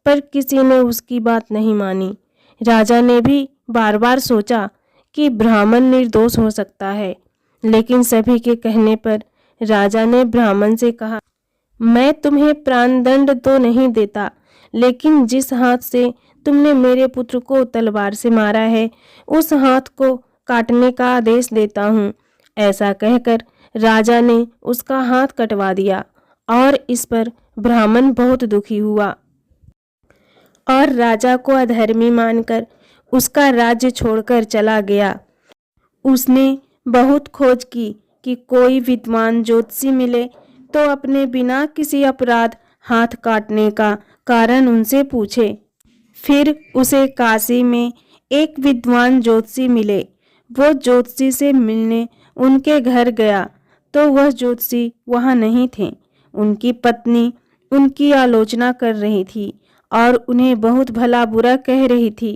S1: पर किसी ने उसकी बात नहीं मानी। राजा ने भी बार बार सोचा कि ब्राह्मण निर्दोष हो सकता है, लेकिन सभी के कहने पर राजा ने ब्राह्मण से कहा, मैं तुम्हें प्राणदंड तो नहीं देता, लेकिन जिस हाथ से तुमने मेरे पुत्र को तलवार से मारा है उस हाथ को काटने का आदेश देता हूँ। ऐसा कहकर राजा ने उसका हाथ कटवा दिया और इस पर ब्राह्मण बहुत दुखी हुआ और राजा को अधर्मी मानकर उसका राज्य छोड़कर चला गया। उसने बहुत खोज की कि कोई विद्वान ज्योतिषी मिले तो अपने बिना किसी अपराध हाथ काटने का कारण उनसे पूछे। फिर उसे काशी में एक विद्वान ज्योतिषी मिले। वो ज्योतिषी से मिलने उनके घर गया तो वह ज्योतिषी वहां नहीं थे। उनकी पत्नी उनकी आलोचना कर रही थी और उन्हें बहुत भला बुरा कह रही थी।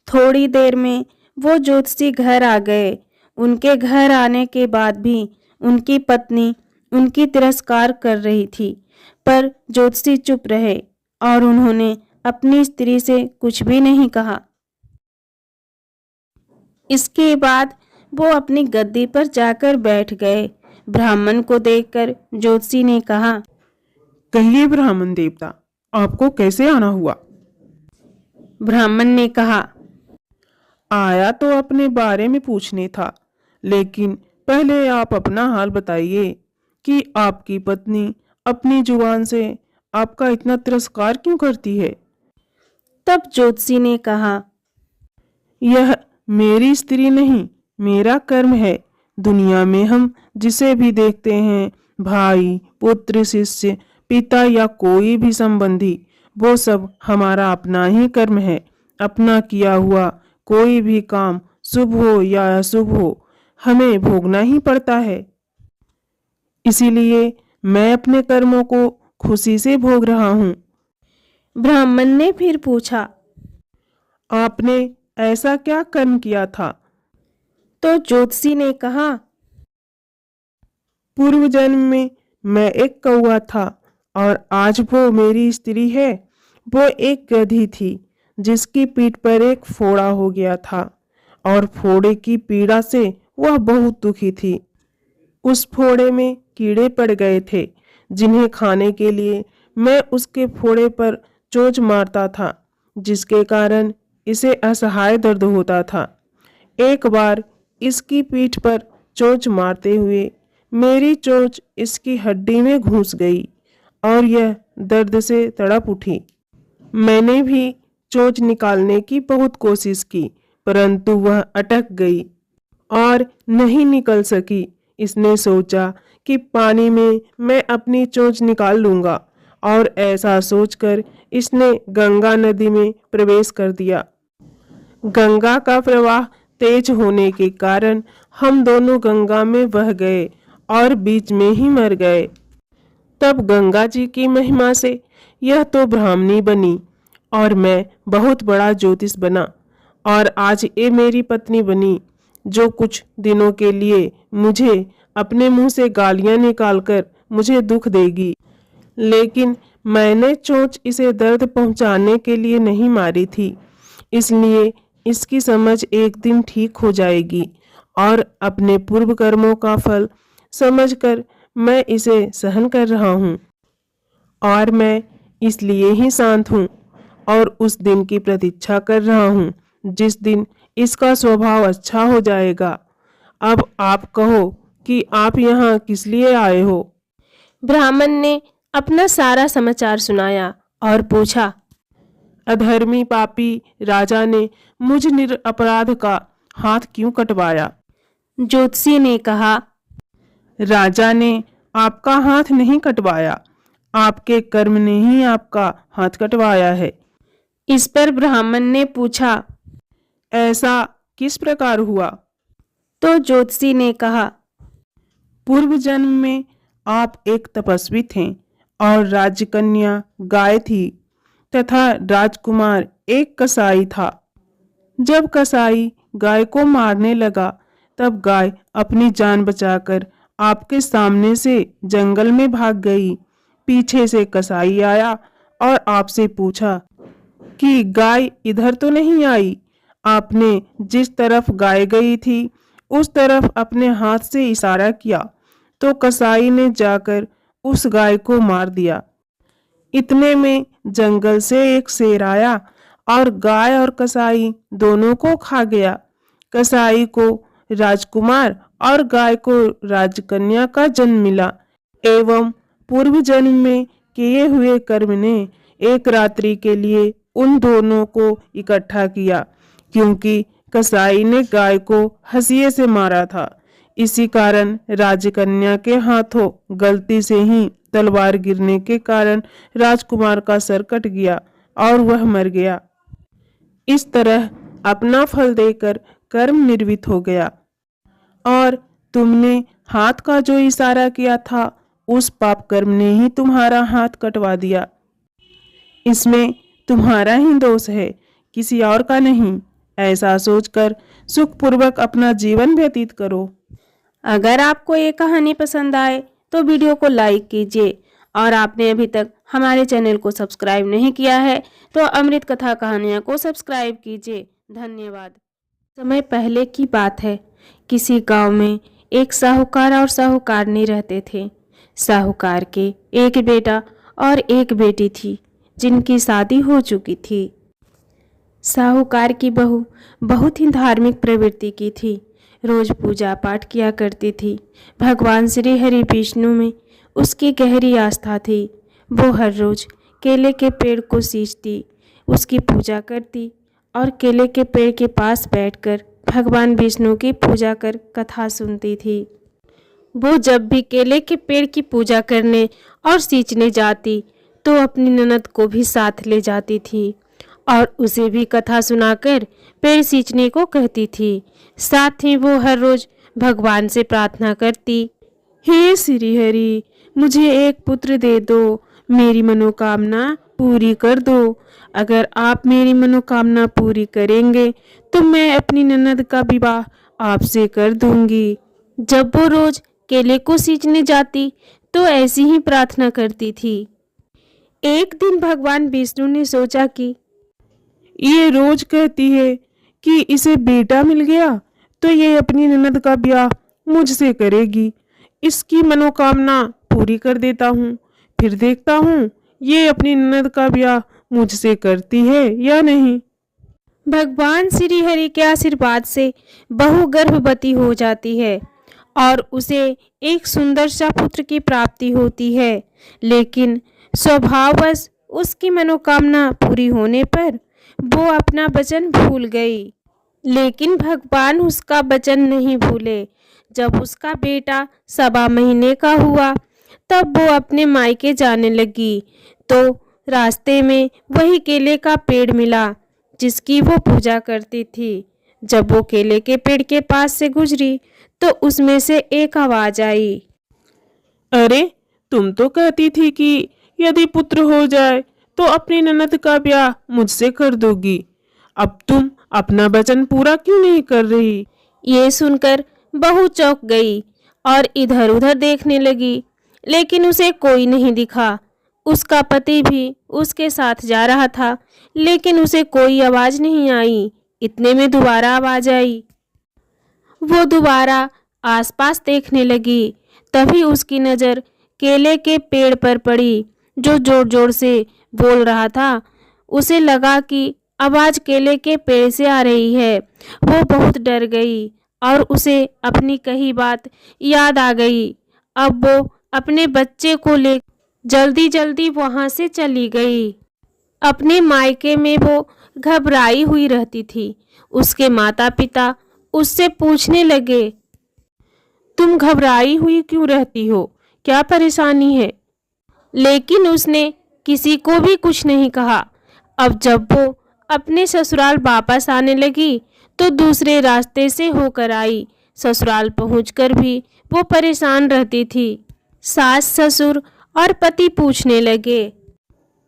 S1: थोड़ी देर में वो ज्योतिषी घर आ गए। उनके घर आने के बाद भी उनकी पत्नी उनकी तिरस्कार कर रही थी, पर ज्योतिषी चुप रहे और उन्होंने अपनी स्त्री से कुछ भी नहीं कहा। इसके बाद वो अपनी गद्दी पर जाकर बैठ गए। ब्राह्मण को देखकर ज्योतिषी ने कहा,
S2: कहिए ब्राह्मण देवता, आपको कैसे आना हुआ?
S1: ब्राह्मण ने कहा,
S2: आया तो अपने बारे में पूछने था, लेकिन पहले आप अपना हाल बताइए कि आपकी पत्नी अपनी जुबान से आपका इतना तिरस्कार क्यों करती है?
S1: तब ज्योतिषी ने कहा,
S2: यह मेरी स्त्री नहीं, मेरा कर्म है। दुनिया में हम जिसे भी देखते हैं, भाई, पुत्र, शिष्य, पिता या कोई भी संबंधी, वो सब हमारा अपना ही कर्म है। अपना किया हुआ कोई भी काम, शुभ हो या अशुभ हो, हमें भोगना ही पड़ता है। इसीलिए मैं अपने कर्मों को खुशी से भोग रहा हूँ।
S1: ब्राह्मण ने फिर पूछा,
S2: आपने ऐसा क्या कर्म किया था?
S1: तो ज्योतिषी ने कहा,
S2: पूर्व जन्म में मैं एक कौवा था और आज वो मेरी स्त्री है। वो एक गधी थी जिसकी पीठ पर एक फोड़ा हो गया था और फोड़े की पीड़ा से वह बहुत दुखी थी। उस फोड़े में कीड़े पड़ गए थे जिन्हें खाने के लिए मैं उसके फोड़े पर चोंच मारता था, जिसके कारण इसे असहाय दर्द होता था। एक बार इसकी पीठ पर चोंच मारते हुए मेरी चोंच इसकी हड्डी में घुस गई और यह दर्द से तड़प उठी। मैंने भी चोंच निकालने की बहुत कोशिश की, परंतु वह अटक गई और नहीं निकल सकी। इसने सोचा कि पानी में मैं अपनी चोंच निकाल लूंगा और ऐसा सोचकर इसने गंगा नदी में प्रवेश कर दिया। गंगा का प्रवाह तेज होने के कारण हम दोनों गंगा में बह गए और बीच में ही मर गए। तब गंगा जी की महिमा से यह तो ब्राह्मणी बनी और मैं बहुत बड़ा ज्योतिष बना और आज ये मेरी पत्नी बनी, जो कुछ दिनों के लिए मुझे अपने मुंह से गालियां निकालकर मुझे दुख देगी। लेकिन मैंने चोंच इसे दर्द पहुंचाने के लिए नहीं मारी थी, इसलिए इसकी समझ एक दिन ठीक हो जाएगी और अपने पूर्व कर्मों का फल समझकर मैं इसे सहन कर रहा हूँ। और मैं इसलिए ही शांत हूँ और उस दिन की प्रतीक्षा कर रहा हूँ जिस दिन इसका स्वभाव अच्छा हो जाएगा। अब आप कहो कि आप यहाँ किस लिए आए हो?
S1: ब्राह्मण ने अपना सारा समाचार सुनाया और पूछा,
S2: अधर्मी पापी राजा ने मुझ निरपराध का हाथ क्यों कटवाया?
S1: ज्योतिषी ने कहा,
S2: राजा ने आपका हाथ नहीं कटवाया, आपके कर्म ने ही आपका हाथ कटवाया है।
S1: इस पर ब्राह्मण ने पूछा,
S2: ऐसा किस प्रकार हुआ?
S1: तो ज्योतिषी ने कहा,
S2: पूर्व जन्म में आप एक तपस्वी थे और राजकन्या गाय थी तथा राजकुमार एक कसाई था। जब कसाई गाय को मारने लगा तब गाय अपनी जान बचाकर आपके सामने से जंगल में भाग गई। पीछे से कसाई आया और आपसे पूछा कि गाय इधर तो नहीं आई। आपने जिस तरफ गाय गई थी उस तरफ अपने हाथ से इशारा किया तो कसाई ने जाकर उस गाय को मार दिया। इतने में जंगल से एक शेर आया और गाय और कसाई दोनों को खा गया। कसाई को राजकुमार और गाय को राजकन्या का जन्म मिला एवं पूर्व जन्म में किए हुए कर्म ने एक रात्रि के लिए उन दोनों को इकट्ठा किया, क्योंकि कसाई ने गाय को हंसिए से मारा था। इसी कारण राजकन्या के हाथों गलती से ही तलवार गिरने के कारण राजकुमार का सर कट गया और वह मर गया। इस तरह अपना फल देकर कर्म निर्वित हो गया। और तुमने हाथ का जो इशारा किया था उस पाप कर्म ने ही तुम्हारा हाथ कटवा दिया। इसमें तुम्हारा ही दोष है, किसी और का नहीं। ऐसा सोचकर सुखपूर्वक अपना जीवन व्यतीत करो।
S1: अगर आपको ये कहानी पसंद आए तो वीडियो को लाइक कीजिए और आपने अभी तक हमारे चैनल को सब्सक्राइब नहीं किया है तो अमृत कथा कहानियाँ को सब्सक्राइब कीजिए। धन्यवाद। समय पहले की बात है, किसी गांव में एक साहूकार और साहूकारनी रहते थे। साहूकार के एक बेटा और एक बेटी थी जिनकी शादी हो चुकी थी। साहूकार की बहू बहुत ही धार्मिक प्रवृत्ति की थी। रोज पूजा पाठ किया करती थी। भगवान श्री हरि विष्णु में उसकी गहरी आस्था थी। वो हर रोज केले के पेड़ को सींचती, उसकी पूजा करती और केले के पेड़ के पास बैठकर भगवान विष्णु की पूजा कर कथा सुनती थी। वो जब भी केले के पेड़ की पूजा करने और सींचने जाती तो अपनी ननद को भी साथ ले जाती थी और उसे भी कथा सुनाकर पेड़ सींचने को कहती थी। साथ ही वो हर रोज भगवान से प्रार्थना करती,
S2: हे श्री हरि, मुझे एक पुत्र दे दो, मेरी मनोकामना पूरी कर दो। अगर आप मेरी मनोकामना पूरी करेंगे तो मैं अपनी ननद का विवाह आपसे कर दूंगी।
S1: जब वो रोज केले को सींचने जाती तो ऐसी ही प्रार्थना करती थी। एक दिन भगवान विष्णु ने सोचा कि
S2: ये रोज कहती है कि इसे बेटा मिल गया तो ये अपनी ननद का ब्याह मुझसे करेगी। इसकी मनोकामना पूरी कर देता हूँ, फिर देखता हूँ ये अपनी ननद का ब्याह मुझसे करती है या नहीं।
S1: भगवान श्री हरि के आशीर्वाद से बहू गर्भवती हो जाती है और उसे एक सुंदर सा पुत्र की प्राप्ति होती है। लेकिन स्वभाववश उसकी मनोकामना पूरी होने पर वो अपना वचन भूल गई। लेकिन भगवान उसका वचन नहीं भूले। जब उसका बेटा 1.25 महीने का हुआ तब वो अपने मायके जाने लगी तो रास्ते में वही केले का पेड़ मिला जिसकी वो पूजा करती थी। जब वो केले के पेड़ के पास से गुजरी तो उसमें से एक आवाज आई,
S2: अरे तुम तो कहती थी कि यदि पुत्र हो जाए तो अपनी ननद का ब्याह मुझसे कर दोगी। अब तुम अपना वचन पूरा क्यों नहीं कर रही?
S1: ये सुनकर बहू चौंक गई और इधर उधर देखने लगी, लेकिन उसे कोई नहीं दिखा। उसका पति भी उसके साथ जा रहा था, लेकिन उसे कोई आवाज नहीं आई। इतने में दोबारा आवाज आई। वो दोबारा आसपास देखने लगी। तभी उसकी नज़र केले के पेड़ पर पड़ी जो जोर जोर से बोल रहा था। उसे लगा कि आवाज केले के पेड़ से आ रही है। वो बहुत डर गई और उसे अपनी कही बात याद आ गई। अब वो अपने बच्चे को ले जल्दी जल्दी वहाँ से चली गई। अपने मायके में वो घबराई हुई रहती थी। उसके माता पिता उससे पूछने लगे,
S2: तुम घबराई हुई क्यों रहती हो? क्या परेशानी है?
S1: लेकिन उसने किसी को भी कुछ नहीं कहा। अब जब वो अपने ससुराल वापस आने लगी तो दूसरे रास्ते से होकर आई। ससुराल पहुंचकर भी वो परेशान रहती थी। सास ससुर और पति पूछने लगे,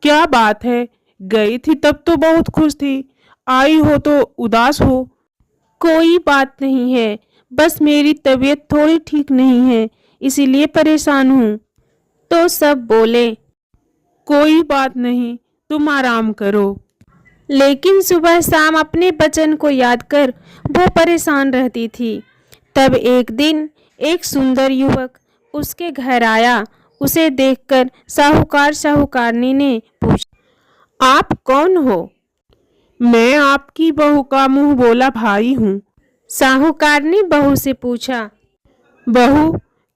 S2: क्या बात है? गई थी तब तो बहुत खुश थी, आई हो तो उदास हो।
S1: कोई बात नहीं है, बस मेरी तबीयत थोड़ी ठीक नहीं है, इसीलिए परेशान हूँ। तो सब बोले,
S2: कोई बात नहीं, तुम आराम करो।
S1: लेकिन सुबह शाम अपने वचन को याद कर वो परेशान रहती थी। तब एक दिन एक सुंदर युवक उसके घर आया। उसे देखकर साहूकार साहूकारनी ने पूछा,
S2: आप कौन हो? मैं आपकी बहू का मुंह बोला भाई हूँ।
S1: साहूकार ने बहू से पूछा,
S2: बहू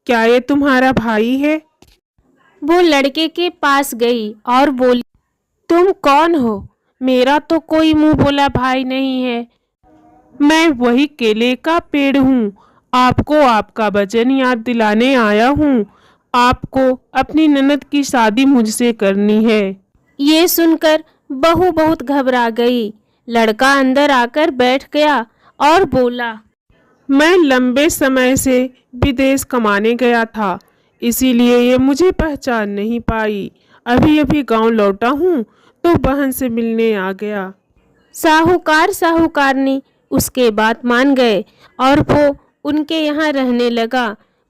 S2: क्या ये तुम्हारा भाई है?
S1: वो लड़के के पास गई और बोली,
S2: तुम कौन हो? मेरा तो कोई मुंह बोला भाई नहीं है। मैं वही केले का पेड़ हूँ। आपको आपका वचन याद दिलाने आया हूँ। आपको अपनी ननद की शादी मुझसे करनी है।
S1: ये सुनकर बहू बहुत घबरा गई। लड़का अंदर आकर बैठ गया और बोला,
S2: मैं लंबे समय से विदेश कमाने गया था, इसीलिए ये मुझे पहचान नहीं पाई। अभी अभी गांव लौटा हूँ तो बहन से मिलने आ गया।
S1: साहूकार साहूकारनी उसके बात मान गए और वो उनके यहाँ रहने लगा।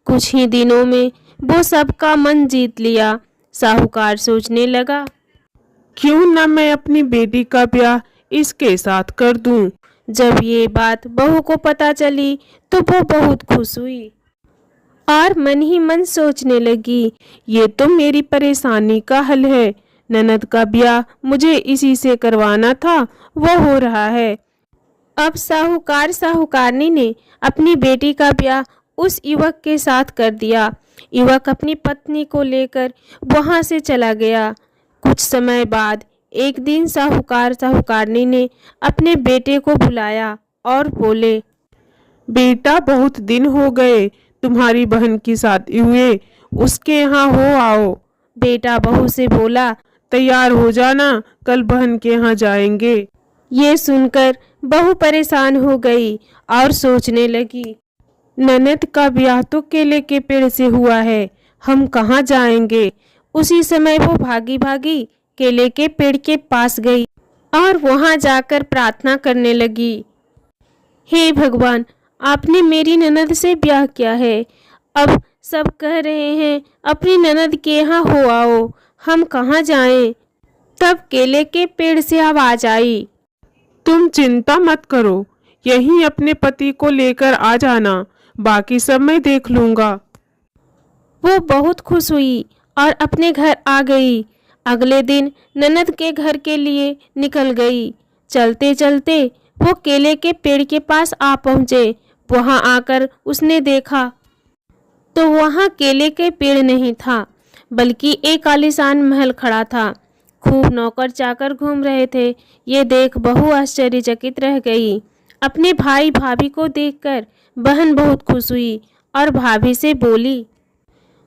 S1: कुछ ही दिनों में वो सबका मन जीत लिया। साहूकार सोचने लगा,
S2: क्यों ना मैं अपनी बेटी का ब्याह इसके साथ कर दूं।
S1: जब ये बात बहू को पता चली तो वो बहुत खुश हुई और मन ही मन सोचने लगी,
S2: ये तो मेरी परेशानी का हल है। ननद का ब्याह मुझे इसी से करवाना था, वो हो रहा है।
S1: अब साहूकार साहूकारनी ने अपनी बेटी का ब्याह उस युवक के साथ कर दिया। युवक अपनी पत्नी को लेकर वहां से चला गया। कुछ समय बाद एक दिन साहूकार साहूकारनी ने अपने बेटे को बुलाया और बोले,
S2: बेटा, बहुत दिन हो गए तुम्हारी बहन की शादी हुए, उसके यहाँ हो आओ।
S1: बेटा बहू से बोला,
S2: तैयार हो जाना, कल बहन के यहाँ जाएंगे।
S1: ये सुनकर बहू परेशान हो गई और सोचने लगी,
S2: ननद का ब्याह तो केले के पेड़ से हुआ है, हम कहाँ जाएंगे।
S1: उसी समय वो भागी भागी केले के पेड़ के पास गई और वहां जाकर प्रार्थना करने लगी, हे भगवान, आपने मेरी ननद से ब्याह किया है। अब सब कह रहे हैं अपनी ननद के यहाँ हो आओ, हम कहाँ जाएं। तब केले के पेड़ से आवाज आई,
S2: तुम चिंता मत करो, यहीं अपने पति को लेकर आ जाना, बाकी सब मैं देख लूंगा।
S1: वो बहुत खुश हुई और अपने घर आ गई। अगले दिन ननद के घर के लिए निकल गई। चलते चलते वो केले के पेड़ के पास आ पहुंचे। वहां आकर उसने देखा तो वहां केले के पेड़ नहीं था, बल्कि एक आलीशान महल खड़ा था। खूब नौकर चाकर घूम रहे थे। ये देख बहू आश्चर्यचकित रह गई। अपने भाई भाभी को देखकर बहन बहुत खुश हुई और भाभी से बोली,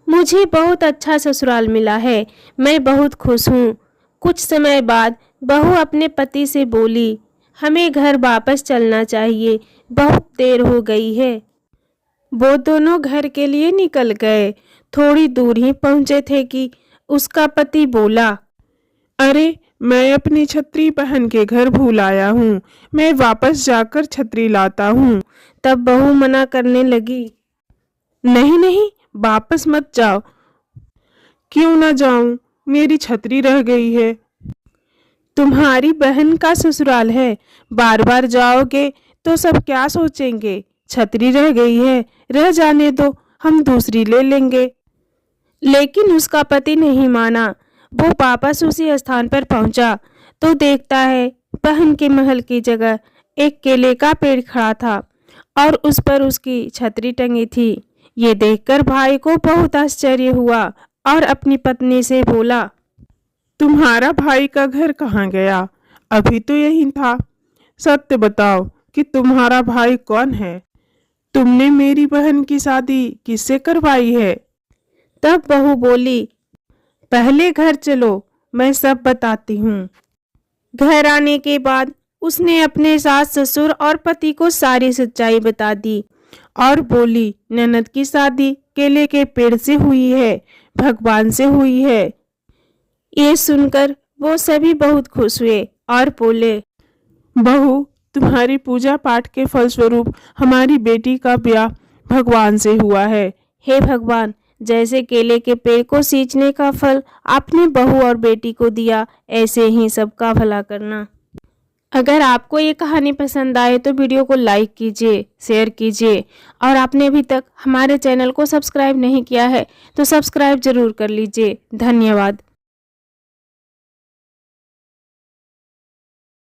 S1: मुझे बहुत अच्छा ससुराल मिला है, मैं बहुत खुश हूँ। कुछ समय बाद बहू अपने पति से बोली, हमें घर वापस चलना चाहिए, बहुत देर हो गई है।
S2: वो दोनों घर के लिए निकल गए। थोड़ी दूर ही पहुंचे थे कि उसका पति बोला, अरे, मैं अपनी छतरी बहन के घर भूल आया हूँ, मैं वापस जाकर छतरी लाता हूँ।
S1: तब बहू मना करने लगी,
S2: नहीं नहीं, वापस मत जाओ। क्यों ना जाऊं, मेरी छतरी रह गई है। तुम्हारी बहन का ससुराल है, बार बार जाओगे तो सब क्या सोचेंगे। छतरी रह गई है, रह जाने दो, हम दूसरी ले लेंगे।
S1: लेकिन उसका पति नहीं माना। वो वापस उसी स्थान पर पहुंचा तो देखता है बहन के महल की जगह एक केले का पेड़ खड़ा था और उस पर उसकी छतरी टंगी थी। ये देखकर भाई को बहुत आश्चर्य हुआ और अपनी पत्नी से बोला,
S2: तुम्हारा भाई का घर कहाँ गया? अभी तो यही था। सत्य बताओ कि तुम्हारा भाई कौन है? तुमने मेरी बहन की शादी किससे करवाई है?
S1: तब बहू बोली,
S2: पहले घर चलो, मैं सब बताती हूँ।
S1: घर आने के बाद उसने अपने सास ससुर और पति को सारी सच्चाई बता दी
S2: और बोली, ननद की शादी केले के पेड़ से हुई है, भगवान से हुई है।
S1: ये सुनकर वो सभी बहुत खुश हुए और बोले,
S2: बहू, तुम्हारी पूजा पाठ के फलस्वरूप हमारी बेटी का ब्याह भगवान से हुआ है।
S1: हे भगवान, जैसे केले के पेड़ को सींचने का फल आपने बहू और बेटी को दिया, ऐसे ही सबका भला करना। अगर आपको ये कहानी पसंद आए तो वीडियो को लाइक कीजिए, शेयर कीजिए और आपने अभी तक हमारे चैनल को सब्सक्राइब नहीं किया है तो सब्सक्राइब जरूर कर लीजिए। धन्यवाद।